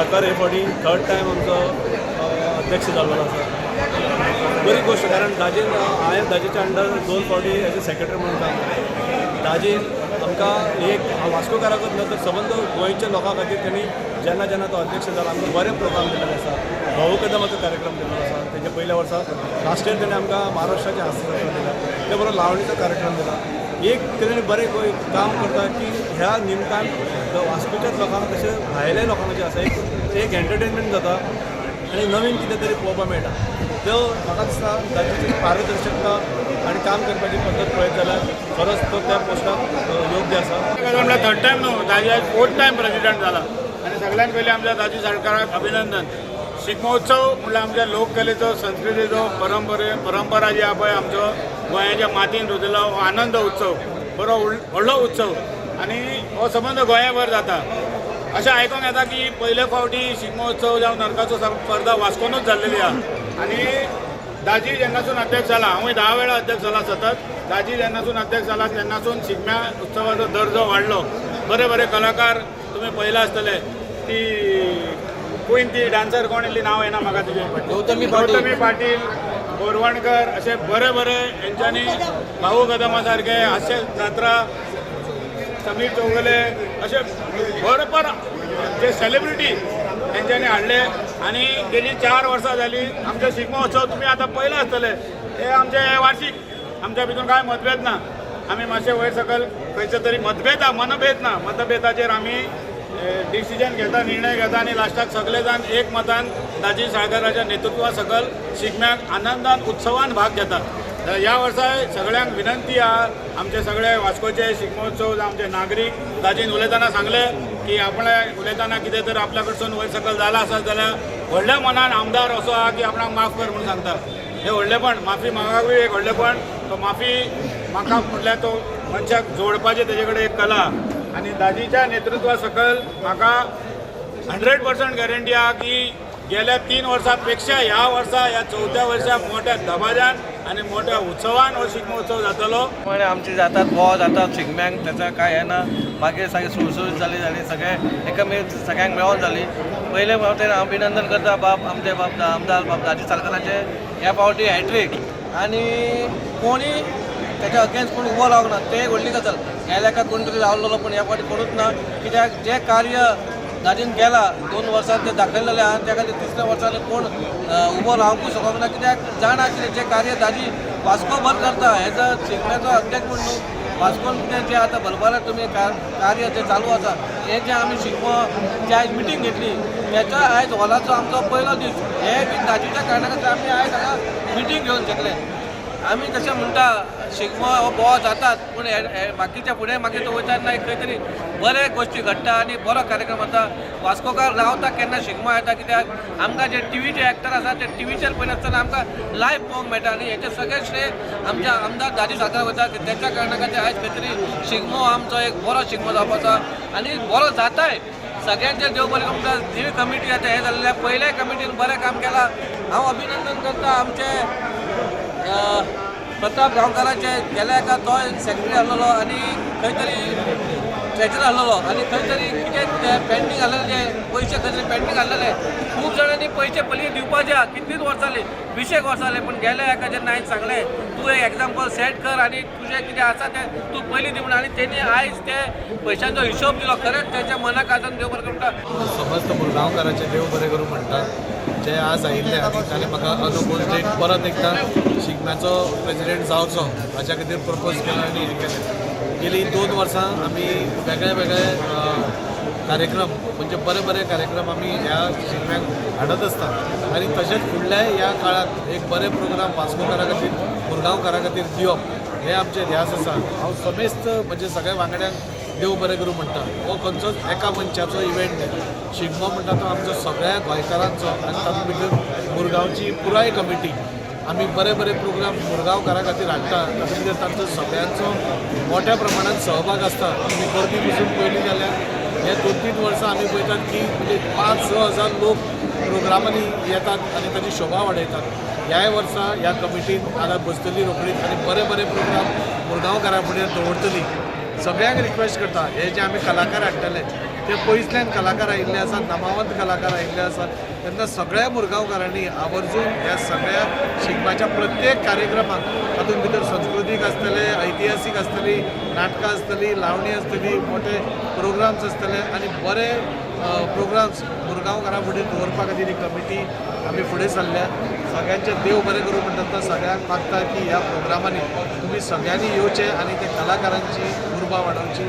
साळकार हे फावटी third time आमचो अध्यक्ष जाल्लो आसा. बरी गोष्ट, कारण दाजीन हांवें दाजीच्या अंडर 2 फावटी एज अ सेक्रेटरी म्हणून काम केलें. दाजीन आमकां एक वास्कोकाराकूच न्हू तर सबंद गोंयच्या लोकां खातीर तेणी जेन्ना जेन्ना तो अध्यक्ष जाला आमकां बरे प्रोग्राम दिल्ले आसा. भाऊ कदमाचो कार्यक्रम दिल्लो आसा. तेच्या पयल्या वर्सा लास्ट इयर तेणें आमकां महाराष्ट्राचें हस्तकला दिला. ते बरोबर लावणीचो कार्यक्रम दिला. एक तेणें बरें काम करता की ह्या निमतान वास्कोच्याच लोकांक तशें भायल्या लोकांक जे आसा एक एंटरटेनमेंट जाता आनी नवीन कितें तरी पळोवपाक मेळटा. तो म्हाका दिसता ताची पारदर्शकता आनी काम करपाची पद्दत पळयत जाल्यार खरोच तो त्या पोस्टाक योग्य आसा. म्हणल्यार थर्ड टायम न्हू, दाजी आज 4th टायम प्रेसिडेंट जाला आनी सगळ्यान पयलीं आमच्या दाजी साळकाराक अभिनंदन. शिगमोत्सव म्हणल्यार आमच्या लोककलेचो संस्कृतीचो परंपरा जी आहा पळय आमचो गोंयाच्या मातयेन रुजलो हो आनंद उत्सव, बरो व्हडलो उत्सव आनी हो सबंद गोंयाभर जाता. अशें आयकूंक येता की पयले फावटी शिगमोत्सव जावं नरकाचो स्पर्धा वास्कोनूच जाल्लेली आहा आनी दाजी जेन्नासून अध्यक्ष जाला, हांवूय 10 वेळा अध्यक्ष जाला सतत. दाजी जेन्नासून अध्यक्ष जाला तेन्नासून शिगम्या उत्सवाचो दर्जो वाडलो. बरे बरे कलाकार तुमी पळयला आसतले. ती कुईन ती डान्सर कोण येयली नांव येना म्हाका तिजें, गौतमी पाटील, बोरवणकर असे बरे बरे हेंच्यांनी भाऊ कदमा सारके हास्य जात्रा, समीर चौगले असे भरपूर जे सेलिब्रिटी तेंच्यांनी हाडले आनी गेली 4 वर्सां जाली आमचे शिगमोत्सव तुमी आतां पळयला आसतले. हे आमचे वार्षिक, आमच्या भितून कांय मतभेद ना. आमी मातशे वयर सकयल खंयचे तरी मतभेदाचेर आमी डिसिजन घेता, निर्णय घेता आनी लास्टाक सगळे जाण एक मतान दाजी साळकाराच्या नेतृत्वा सकल शिगम्याक आनंदान उत्सवान भाग घेतात. ह्या वर्सा सगळ्यांक विनंती आहा, आमचे सगळे वास्कोचे शिगमोत्सव आमचे नागरीक दाजीन उलयतना सांगले की आपल्या उलयतना कितें तर आपल्या कडसून वयर सकल जाला आसत जाल्यार व्हडल्या मनान आमदार असो आहा की आपणाक माफ कर म्हणून सांगता. हे व्हडलेपण, माफी मागूय एक व्हडलेपण. तो माफी म्हाका म्हटल्यार तो मनशाक जोडपाचें तेजे कडेन एक कला आनी दाजीच्या नेतृत्वा सकल म्हाका 100% गॅरंटी आहा की गेल्या 3 वर्सां पेक्षा ह्या वर्सा ह्या 4थ्या वर्सा मोठ्या दबाज्यान आनी मोठ्या उत्सवान हो शिगमोत्सव जातलो. पण आमचे जातात बोवाळ जातात शिगम्यांक, त्याचं काय हे ना. मागीर सगळें सुळसुळीत जाली सगळे एकामेक सगळ्यांक मेळोन जाली. पयले फावटी हांव अभिनंदन करता आमचे आमदार दाजी साळकाराचे ह्या फावटी हॅट्रीक आनी कोणी त्याच्या अगेन्स्ट कोणी उबो रावंक ना. ते व्हडली गजाल. गेल्या एका कोण तरी रावलेलो पण ह्या फावटी कोणूच ना. कित्याक जे कार्य दाजीन केला 2 वर्सात ते दाखयलेले आहा, त्या खातीर 3ऱ्या वर्सांनी कोण उबो रावंकूच शकना. कित्याक जाणा कितें जे कार्य दाजी वास्कोभर करता हेजो शिगम्याचो अध्यक्ष म्हूण न्हू, वास्कोन कितें जे आतां भरभराट तुमी कार्य जे चालू आसा हे जे आमी शिगमो जे आयज मिटींग घेतली त्याच्या आयज हॉलाचो आमचो पयलो दीस. हे बी दाजीच्या कारणा खातीर आमी आयज हांगा मिटींग घेवन शकले. आमी तशें म्हणटा शिगमो हो बोवाळ जातात पूण बाकीच्या फुडें मागीर तो वयता तेन्ना खंय तरी बरे गोश्टी घडटा आनी बरो कार्यक्रम जाता. वास्कोकार रावता केन्ना शिगमो येता, कित्याक आमकां जे टीव्हीचे एक्टर आसा ते टीव्हीचेर पळयनासतना आमकां लायव्ह पळोवंक मेळटा आनी हेचे सगळे श्रेय आमच्या आमदार दाजी साळकार वता. तेच्या कारणा खातीर आयज खंय तरी शिगमो आमचो एक बरो शिगमो जावपाचो आनी बरो जाताय. सगळ्यांचे देव बरें करूं. नवी कमिटी आतां हे जाल्ल्या पयल्या कमिटीन बरें काम केलां. हांव अभिनंदन करता आमचे प्रताप गांवकाराचे. गेल्या एका तो सेक्रेटरी आसलेलो आनी खंय तरी ट्रेजर आसलेलो आनी खंय तरी कितें पेंडींग आसलेले जे पयशे खंय तरी पेंडींग आसलेले. खूब जाणांनी पयशे पयलीं दिवपाचे आहा. कितलींच वर्सां जालीं, 20 वर्सां जालीं. पूण गेल्या एका जेन्ना हांवें सांगलें तूं एक एग्जाम्पल सेट कर आनी तुजें कितें आसा तें तूं पयलीं दी म्हणून आनी तेणी आयज ते पयशांचो हिशोब दिलो. खरेंच तेच्या मनाक आजून देव बरें करूं म्हणटा. समस्त मुरगांवकाराचे देव बरें करूं म्हणटा जे आज आयिल्ले आनी ताणें म्हाका अनुकूल एक परत एकदा शिगम्याचो प्रेसिडेंट जावचो हाच्या खातीर प्रपोज केलो आनी हें केलें. गेलीं 2 वर्सां आमी वेगळे वेगळे कार्यक्रम म्हणजे बरे कार्यक्रम आमी ह्या शिगम्याक हाडत आसतात आनी तशेंच फुडल्या ह्या काळात एक बरे प्रोग्राम वास्कोकारा खातीर मुरगांवकारा खातीर दिवप हे आमचे ध्यास आसा. हांव समेस्त म्हणजे सगळ्या वांगड्यांक देव बरें करूं म्हणटा. हो खंयचोच एका मनशाचो इव्हेंट न्ही. शिगमो म्हणटा तो आमचो सगळ्या गोंयकारांचो आनी तातूंत भितर मुरगांवची पुराय कमिटी आमी बरे प्रोग्राम मुरगांवकारा खातीर हाडटा. तातूंत भितर तांचो सगळ्यांचो मोठ्या प्रमाणात सहभाग आसता. आमी गर्दी पसून पयलीं जाल्यार हे 2-3 वर्सां आमी पळयतात की म्हणजे 5-6 हजार लोक प्रोग्रामांनी येतात आनी ताची शोभा वाडयतात. ह्याय वर्सा ह्या कमिटीन हांगा बसतली रोखडीच आनी बरे प्रोग्राम मुरगांवकारा फुडें दवरतली. सगळ्यांक रिक्वेस्ट करता हे जे आमी कलाकार हाडटले ते जे पयसल्यान कलाकार आयिल्ले आसात, नामावंत कलाकार आयिल्ले आसात, तेन्ना सगळ्या मुरगांवकारांनी आवर्जून ह्या सगळ्या शिगम्याच्या प्रत्येक कार्यक्रमाक तातूंत भितर संस्कृतीक आसतले, ऐतिहासीक आसतली, नाटकां आसतली, लावणी आसतली, मोठे प्रोग्राम्स आसतले आनी बरे प्रोग्राम्स मुरगांवकारां फुडें दवरपा खातीर ही कमिटी आमी फुडें सरल्या. सगळ्यांचे देव बरें करूं म्हणटात तो सगळ्यांक मागता की ह्या प्रोग्रामांनी तुमी सगळ्यांनी येवचे आनी त्या कलाकारांची उर्बा वाडोवची.